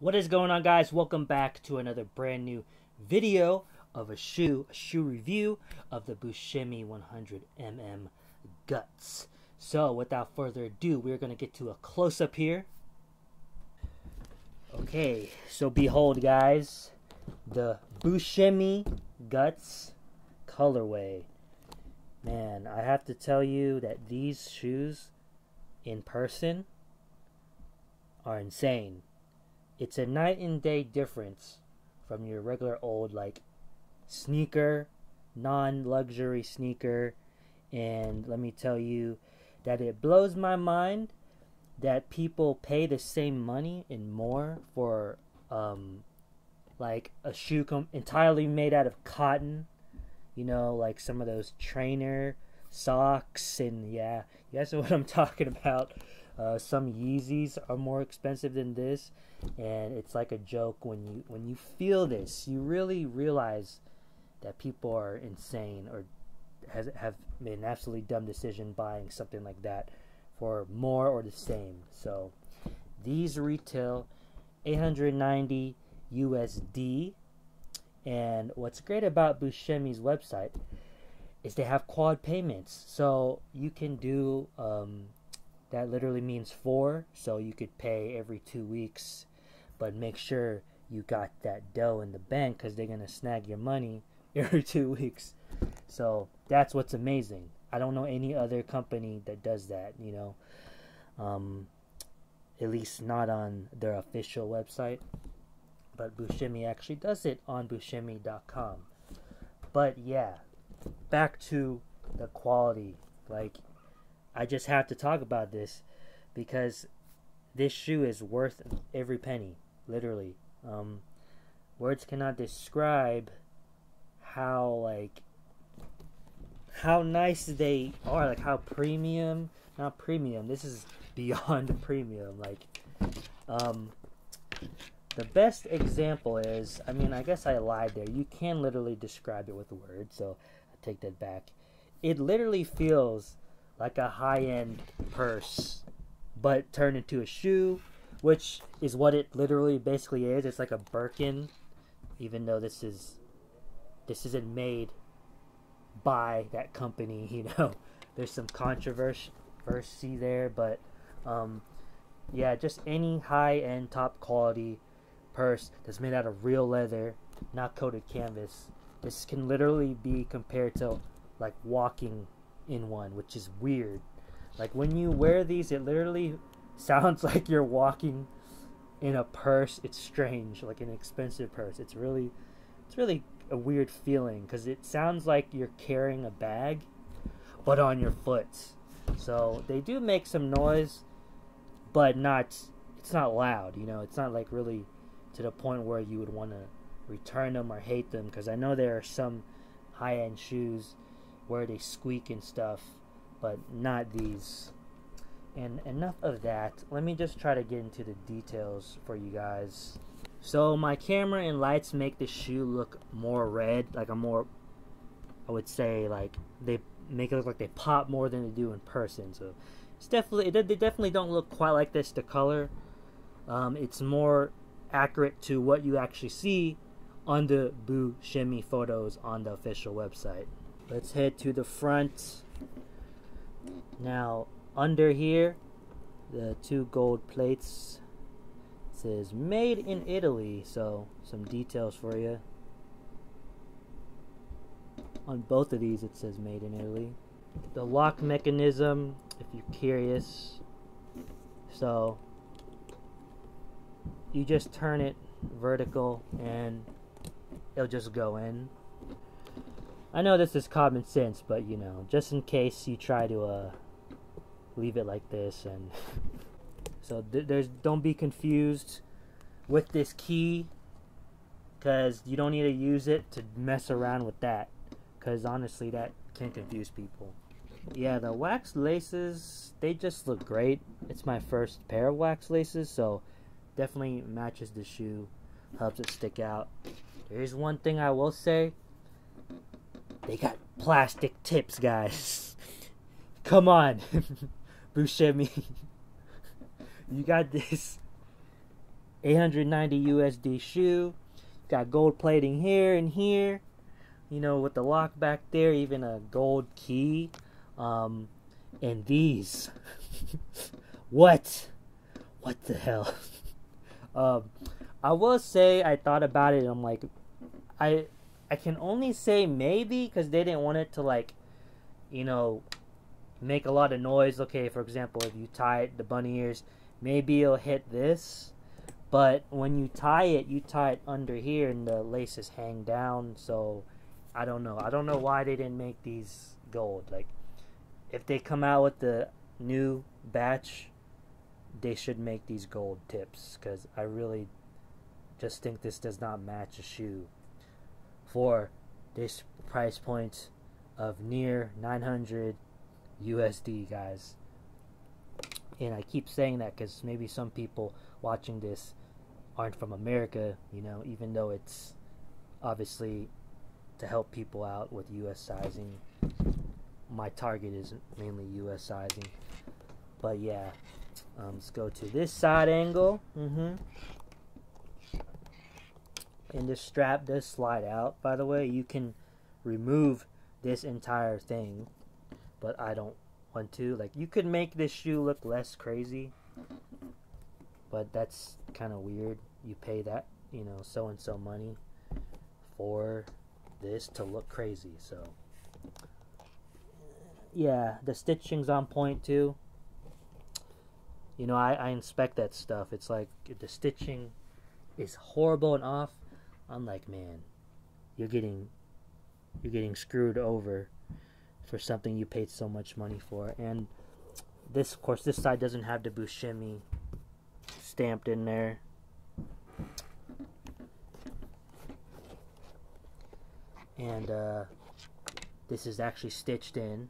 What is going on, guys? Welcome back to another brand new video of a shoe review of the BUSCEMI 100mm Guts. So without further ado, we're going to get to a close-up here. Okay, so behold, guys, the BUSCEMI Guts colorway. Man, I have to tell you that these shoes in person are insane. It's a night and day difference from your regular old like sneaker, non-luxury sneaker. And let me tell you that it blows my mind that people pay the same money and more for like a shoe entirely made out of cotton, you know, like some of those trainer socks. And yeah, you guys know what I'm talking about. Some Yeezys are more expensive than this, and it's like a joke when you feel this. You really realize that people are insane or have made an absolutely dumb decision buying something like that for more or the same. So these retail $890 USD, and what's great about BUSCEMI's website is they have quad payments, so you can do that literally means 4, so you could pay every 2 weeks, but make sure you got that dough in the bank because they're gonna snag your money every 2 weeks. So that's what's amazing. I don't know any other company that does that, you know, at least not on their official website, but BUSCEMI actually does it on buscemi.com. But yeah, back to the quality. Like, I just have to talk about this because this shoe is worth every penny, literally. Words cannot describe how nice they are, like how premium, not premium, this is beyond premium. Like, the best example is, I mean, I guess I lied there. You can literally describe it with words, so I take that back. It literally feels like a high-end purse, but turned into a shoe, which is what it literally basically is. It's like a Birkin, even though this isn't made by that company, you know. There's some controversy there, but yeah, just any high-end, top-quality purse that's made out of real leather, not coated canvas. This can literally be compared to like walking in one, which is weird. Like, when you wear these, it literally sounds like you're walking in a purse. It's strange, like an expensive purse. It's really a weird feeling because it sounds like you're carrying a bag but on your foot. So they do make some noise, but it's not loud, you know. It's not like really to the point where you would want to return them or hate them, because I know there are some high-end shoes where they squeak and stuff, but not these. And enough of that. Let me just try to get into the details for you guys. So my camera and lights make the shoe look more red, like a more, I would say, like they make it look like they pop more than they do in person. So it's definitely, they definitely don't look quite like this, the color. It's more accurate to what you actually see on the BUSCEMI photos on the official website. Let's head to the front. Now, under here, the 2 gold plates, it says made in Italy, so some details for you. On both of these it says made in Italy. The lock mechanism, if you're curious, so you just turn it vertical and it'll just go in. I know this is common sense, but you know, just in case you try to leave it like this. And so don't be confused with this key, because you don't need to use it to mess around with that, because honestly that can confuse people. Yeah, the wax laces, they just look great. It's my first pair of wax laces, so definitely matches the shoe, helps it stick out. There's one thing I will say, they got plastic tips, guys. Come on, BUSCEMI. You got this. 890 USD shoe. Got gold plating here and here. You know, with the lock back there, even a gold key. And these. What? What the hell? I will say I thought about it and I'm like, I can only say maybe because they didn't want it to, like, you know, make a lot of noise. Okay, for example, if you tie it, the bunny ears, maybe it'll hit this. But when you tie it under here and the laces hang down. So I don't know. I don't know why they didn't make these gold. Like, if they come out with the new batch, they should make these gold tips, because I really just think this does not match a shoe for this price point of near 900 USD, guys. And I keep saying that because maybe some people watching this aren't from America, you know, even though it's obviously to help people out with US sizing. My target is mainly US sizing. But yeah, let's go to this side angle. And this strap does slide out, by the way. You can remove this entire thing, but I don't want to. Like, you could make this shoe look less crazy, but that's kind of weird. You pay that, you know, so and so money for this to look crazy. So yeah, the stitching's on point too. You know, I inspect that stuff. It's like, if the stitching is horrible and off, I'm like, man, you're getting screwed over for something you paid so much money for. And this, of course, this side doesn't have the BUSCEMI stamped in there. And this is actually stitched in.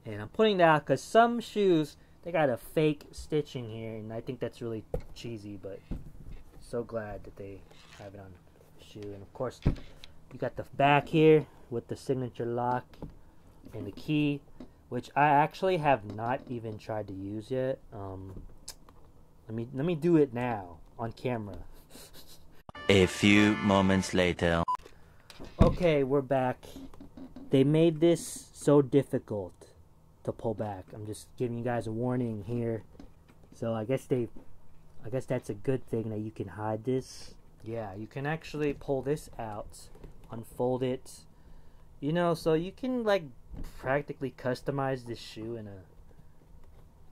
And I'm putting that out because some shoes, they got a fake stitching here, and I think that's really cheesy, but so glad that they have it on the shoe. And of course, you got the back here with the signature lock and the key, which I actually have not even tried to use yet. Let me do it now on camera. A few moments later. Okay, we're back. They made this so difficult to pull back. I'm just giving you guys a warning here. So I guess that's a good thing that you can hide this. Yeah, you can actually pull this out, unfold it, you know, so you can, like, practically customize this shoe in a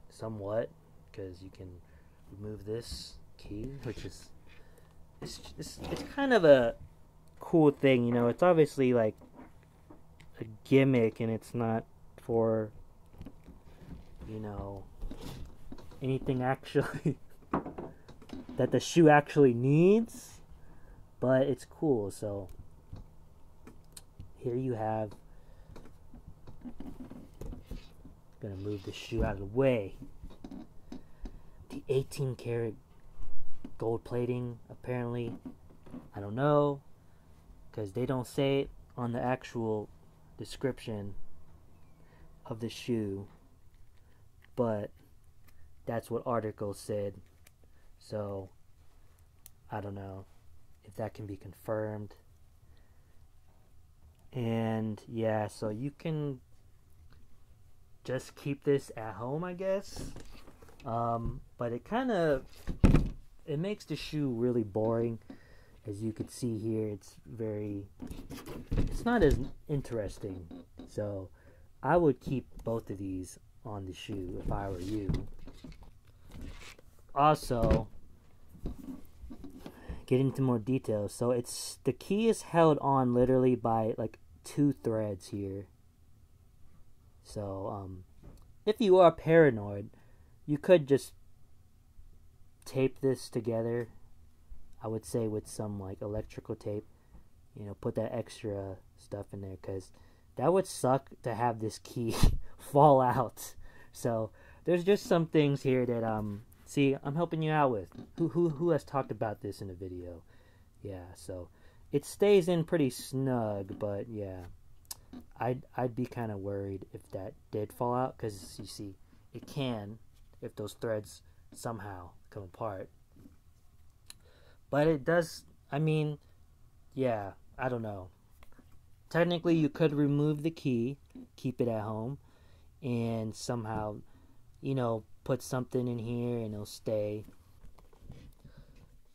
somewhat, because you can remove this key, which is it's kind of a cool thing, you know. It's obviously like a gimmick, and it's not for, you know, anything actually that the shoe actually needs, but it's cool. So here you have, gonna move the shoe out of the way, the 18 karat gold plating. Apparently, I don't know, because they don't say it on the actual description of the shoe, but that's what article said. So I don't know if that can be confirmed. And yeah, so you can just keep this at home, I guess. But it makes the shoe really boring. As you can see here, it's not as interesting. So I would keep both of these on the shoe if I were you. Also, get into more details. So the key is held on literally by like 2 threads here. So if you are paranoid, you could just tape this together, I would say, with some like electrical tape, you know, put that extra stuff in there, because that would suck to have this key fall out. So there's just some things here that see, I'm helping you out with. Who has talked about this in a video? Yeah, so it stays in pretty snug, but yeah, I'd be kind of worried if that did fall out, because you see, it can, if those threads somehow come apart. But it does, I mean, yeah, I don't know. Technically, you could remove the key, keep it at home, and somehow, put something in here and it'll stay.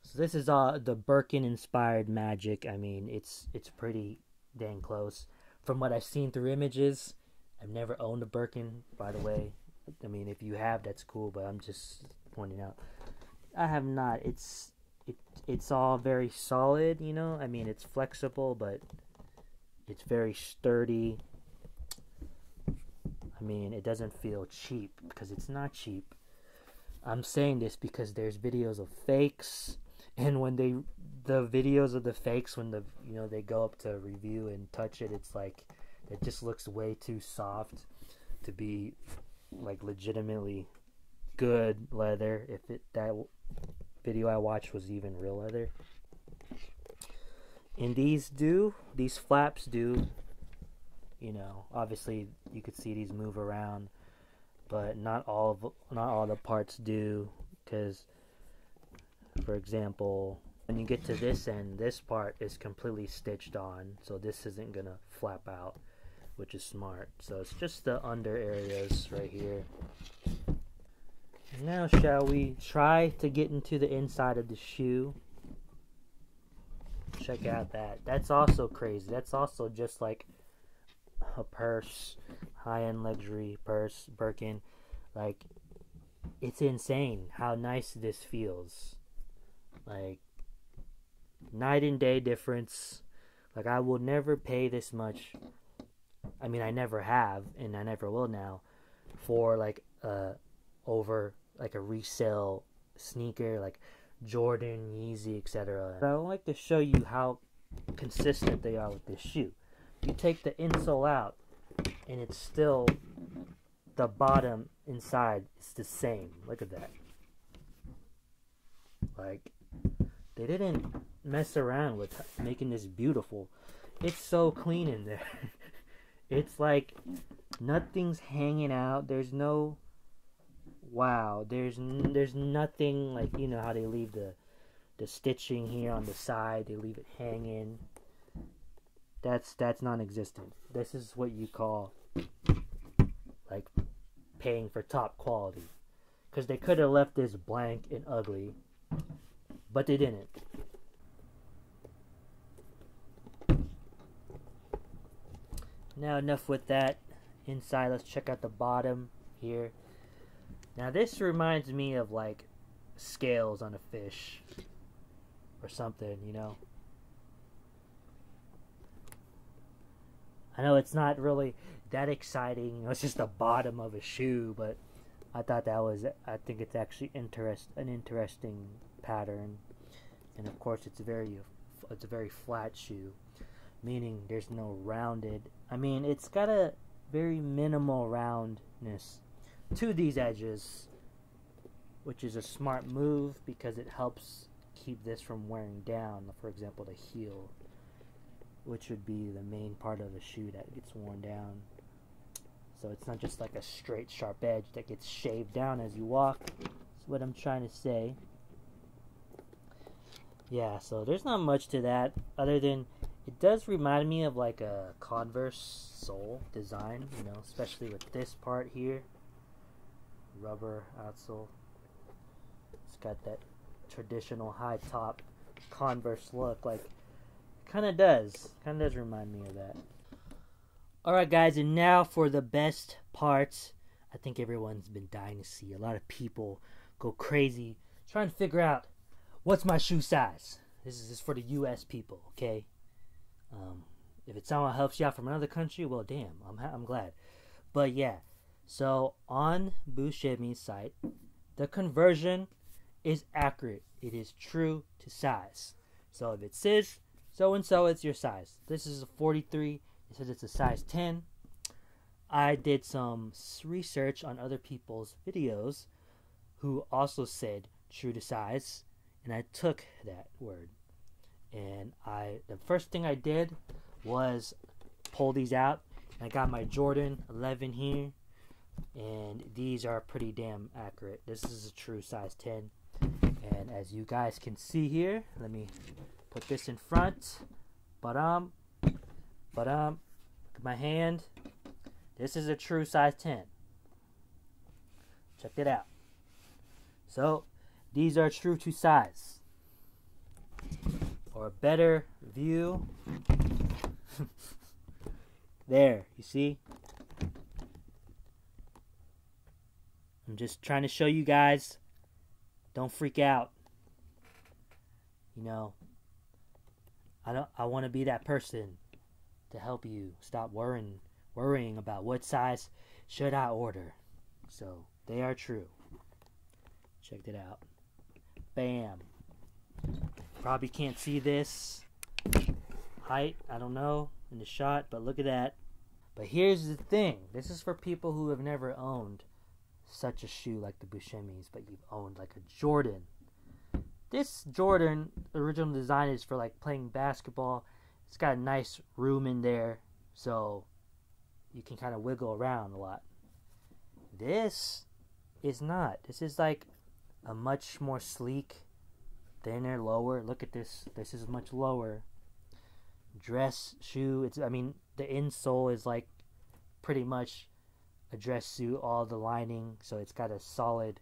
So this is the Birkin inspired magic. I mean, it's pretty dang close. From what I've seen through images, I've never owned a Birkin, by the way. I mean, if you have, that's cool, but I'm just pointing out. I have not. It's all very solid, I mean, it's flexible, but it's very sturdy. I mean, it doesn't feel cheap because it's not cheap. I'm saying this because there's videos of fakes, and when the videos of the fakes, when they go up to review and touch it, it's like it just looks way too soft to be like legitimately good leather. If that video I watched was even real leather. And these flaps do, obviously you could see these move around, but not all the parts do, because for example, when you get to this end, this part is completely stitched on, so this isn't gonna flap out, which is smart. So it's just the under areas right here. Now shall we try to get into the inside of the shoe? Check out that. That's also crazy. That's also just like a purse, high-end luxury purse, Birkin. Like, it's insane how nice this feels. Like, night and day difference. Like, I will never pay this much. I mean, I never have, and I never will now, for like over like a resale sneaker, like Jordan, Yeezy, etc. I would like to show you how consistent they are with this shoe. You take the insole out, and it's still, the bottom inside is the same. Look at that. Like, they didn't mess around with making this beautiful. It's so clean in there. It's like nothing's hanging out. There's no, wow, there's nothing, like, how they leave the stitching here on the side, they leave it hanging. That's non-existent. This is what you call like paying for top quality, because they could have left this blank and ugly, but they didn't. Now enough with that. Inside, let's check out the bottom here. Now this reminds me of like scales on a fish or something, I know it's not really that exciting, it's just the bottom of a shoe, but I think it's actually an interesting pattern. And of course it's a very flat shoe, meaning there's no rounded. I mean, it's got a very minimal roundness to these edges, which is a smart move because it helps keep this from wearing down. For example, the heel, which would be the main part of the shoe that gets worn down. So it's not just like a straight sharp edge that gets shaved down as you walk. That's what I'm trying to say. Yeah, so there's not much to that other than it does remind me of like a Converse sole design, especially with this part here. Rubber outsole. It's got that traditional high top Converse look. Like, kind of does remind me of that. Alright guys, and now for the best parts. I think everyone's been dying to see. A lot of people go crazy trying to figure out what's my shoe size. This is for the US people, okay? If it somehow helps you out from another country, well damn, I'm glad. But yeah, so on BUSCEMI's site, the conversion is accurate. It is true to size. So if it says so and so, it's your size. This is a 43. It says it's a size 10. I did some research on other people's videos who also said true to size, and I took that word. And the first thing I did was pull these out. And I got my Jordan 11 here, and these are pretty damn accurate. This is a true size 10. And as you guys can see here, let me put this in front. Look at my hand. This is a true size 10. Check it out. So, these are true to size. Or a better view. There, you see? I'm just trying to show you guys. Don't freak out. You know, I want to be that person to help you stop worrying about what size should I order. So, they are true. Check it out. Bam. Probably can't see this height, I don't know, in the shot, but look at that. But here's the thing. This is for people who have never owned such a shoe like the BUSCEMIs, but you've owned like a Jordan. This Jordan, the original design is for like playing basketball. It's got a nice room in there, so you can kind of wiggle around a lot. This is not. This is like a much more sleek, thinner, lower. Look at this. This is much lower. Dress shoe. I mean, the insole is like pretty much a dress suit, all the lining, so it's got a solid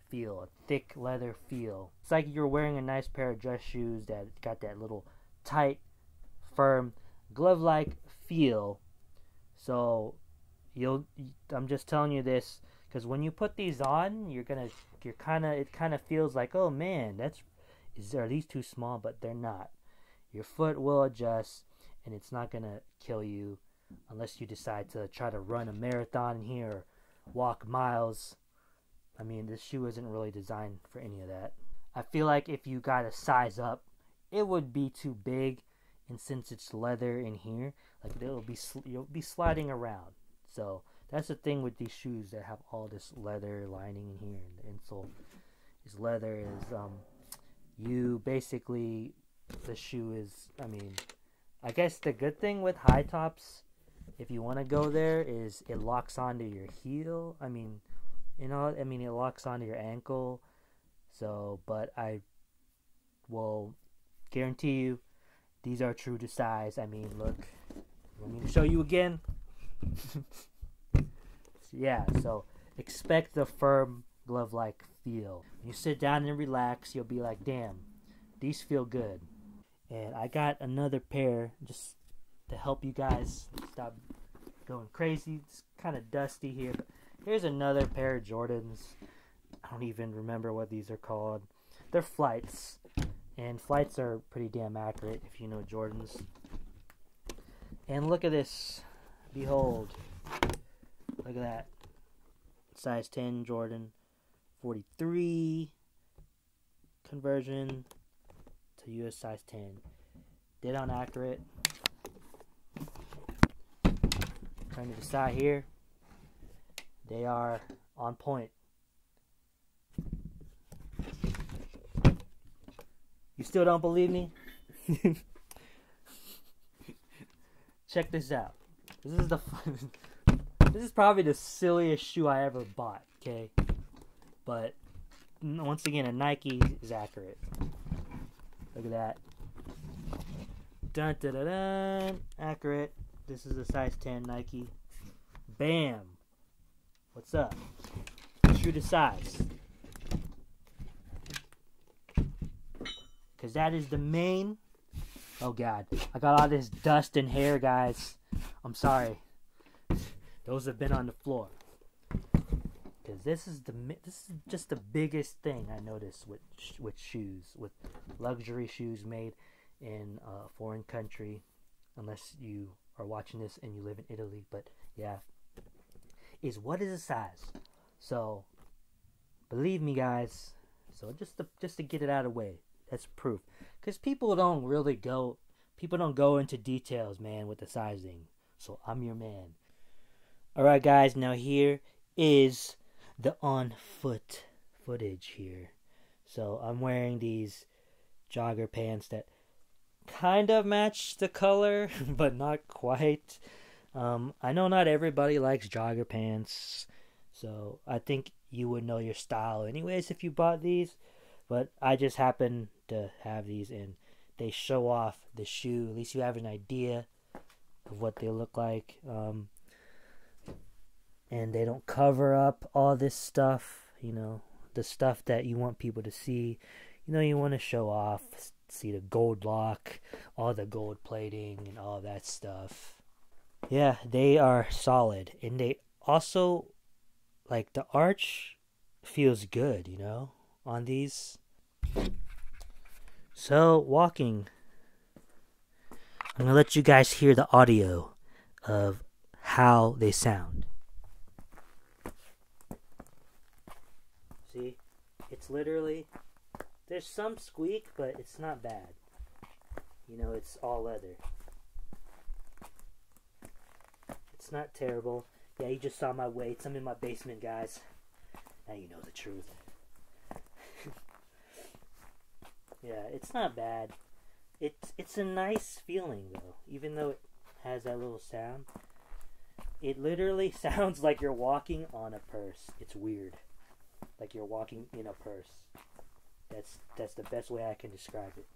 feel, a thick leather feel. It's like you're wearing a nice pair of dress shoes that got that little tight, firm, glove-like feel. So I'm just telling you this because when you put these on, it kind of feels like, oh man, are these too small? But they're not. Your foot will adjust, and it's not gonna kill you unless you decide to try to run a marathon in here or walk miles. I mean, this shoe isn't really designed for any of that. I feel like if you got to size up, it would be too big, and since it's leather in here, like you'll be sliding around. So that's the thing with these shoes that have all this leather lining in here, and the insole is leather. The shoe is, I mean, I guess the good thing with high tops, if you want to go there, is it locks onto your heel. It locks onto your ankle. So, but I will guarantee you, these are true to size. I mean, look, let me show you again. Yeah, so expect the firm glove-like feel. When you sit down and relax, you'll be like, damn, these feel good. And I got another pair just to help you guys stop going crazy. It's kind of dusty here, but here's another pair of Jordans. I don't even remember what these are called. They're flights, and flights are pretty damn accurate if you know Jordans. And look at this. Behold. Look at that. Size 10 Jordan 43 conversion to US size 10. Dead on accurate. Turn to the side here. They are on point. You still don't believe me? Check this out. This is probably the silliest shoe I ever bought, okay? But once again, a Nike is accurate. Look at that. Dun dun dun dun. Accurate. This is a size 10 Nike. Bam. What's up? True to size. Because that is the main... Oh god. I got all this dust and hair, guys. I'm sorry. Those have been on the floor. Because this is just the biggest thing I noticed with shoes. With luxury shoes made in a foreign country. Unless you are watching this and you live in Italy. But yeah. Is what is the size? So, believe me, guys. So just to get it out of the way. That's proof. Because people don't go into details, man, with the sizing. So I'm your man. Alright, guys, now here is the on foot footage here. So I'm wearing these jogger pants that kind of match the color, but not quite. I know not everybody likes jogger pants, so I think you would know your style anyways if you bought these. But I just happen to have these, and they show off the shoe. At least you have an idea of what they look like. And they don't cover up all this stuff, the stuff that you want people to see. You want to show off, see the gold lock, all the gold plating, and all that stuff. Yeah, they are solid. And they also, like, the arch feels good, on these. So, walking. I'm going to let you guys hear the audio of how they sound. See, it's literally, there's some squeak, but it's not bad. It's all leather. It's not terrible. Yeah, you just saw my weights. I'm in my basement, guys. Now you know the truth. Yeah, it's not bad. It's a nice feeling, though. Even though it has that little sound. It literally sounds like you're walking on a purse. It's weird. Like you're walking in a purse. That's the best way I can describe it.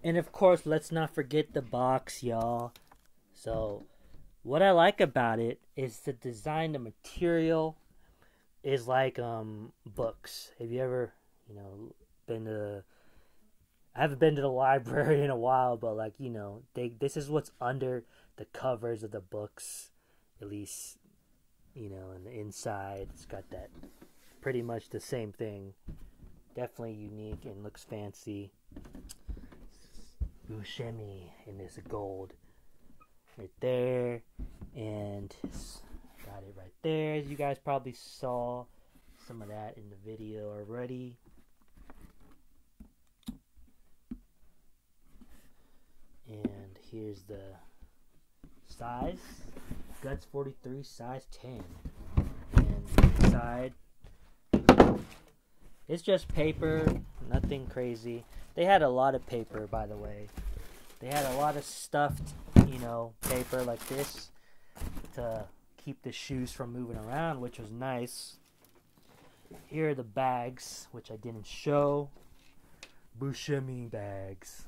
And of course, let's not forget the box, y'all. So, what I like about it is the design, the material is like books. Have you ever, been to, I haven't been to the library in a while, but like, this is what's under the covers of the books, at least, and the inside. It's got that pretty much the same thing. Definitely unique and looks fancy. BUSCEMI in this gold right there, and got it right there. You guys probably saw some of that in the video already. And here's the size. Guts 43, size 10. And inside, it's just paper, nothing crazy. They had a lot of paper, by the way. They had a lot of stuffed, paper like this to keep the shoes from moving around, which was nice. Here are the bags, which I didn't show. BUSCEMI bags.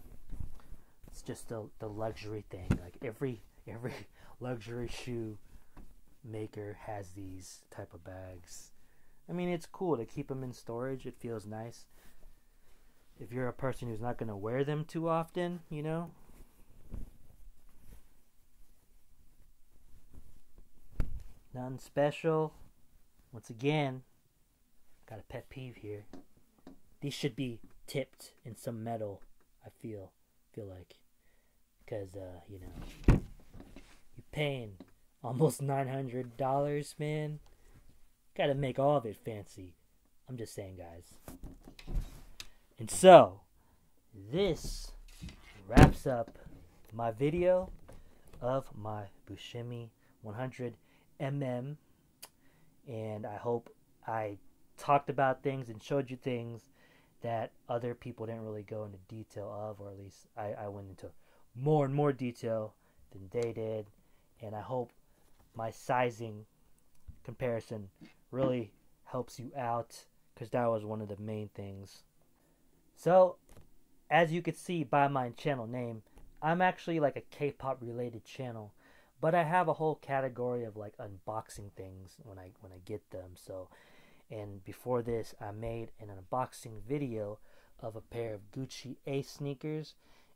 It's just the luxury thing. Like every luxury shoe maker has these type of bags. I mean, it's cool to keep them in storage. It feels nice. If you're a person who's not going to wear them too often, Nothing special. Once again, got a pet peeve here. These should be tipped in some metal, I feel like. Because, you're paying almost $900, man. Gotta make all of it fancy. I'm just saying, guys. And so, this wraps up my video of my BUSCEMI 100mm. And I hope I talked about things and showed you things that other people didn't really go into detail of, or at least I went into more and more detail than they did. And I hope my sizing comparison really helps you out, because that was one of the main things. So, as you can see by my channel name, I'm actually like a K-pop related channel, but I have a whole category of like unboxing things when I get them. So, and before this, I made an unboxing video of a pair of Gucci A sneakers,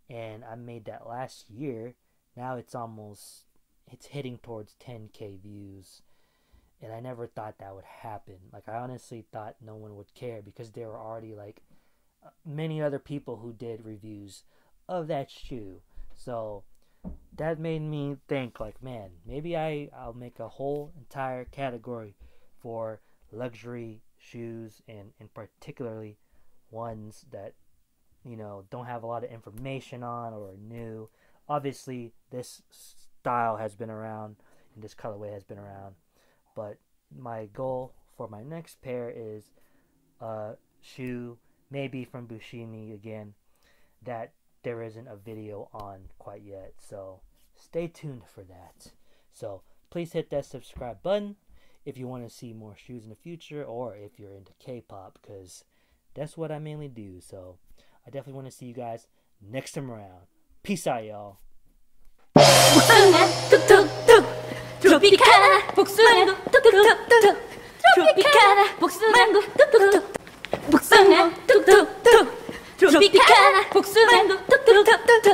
and I made that last year. Now it's hitting towards 10K views. And I never thought that would happen. Like, I honestly thought no one would care, because there were already like many other people who did reviews of that shoe. So that made me think, like, man, maybe I'll make a whole entire category for luxury shoes, and particularly ones that don't have a lot of information on or are new. Obviously this style has been around and this colorway has been around, but my goal for my next pair is a shoe maybe from BUSCEMI again, that there isn't a video on quite yet. So stay tuned for that. So please hit that subscribe button if you want to see more shoes in the future, or if you're into K-pop, because that's what I mainly do. So I definitely want to see you guys next time around. Peace out, y'all. Tropicana, 복숭아 뚝뚝뚝 Tropicana, 복숭아 뚝뚝뚝 복숭아 뚝뚝뚝 Tropicana, 복숭아 뚝뚝뚝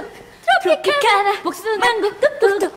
Tropicana, 복숭아 뚝뚝뚝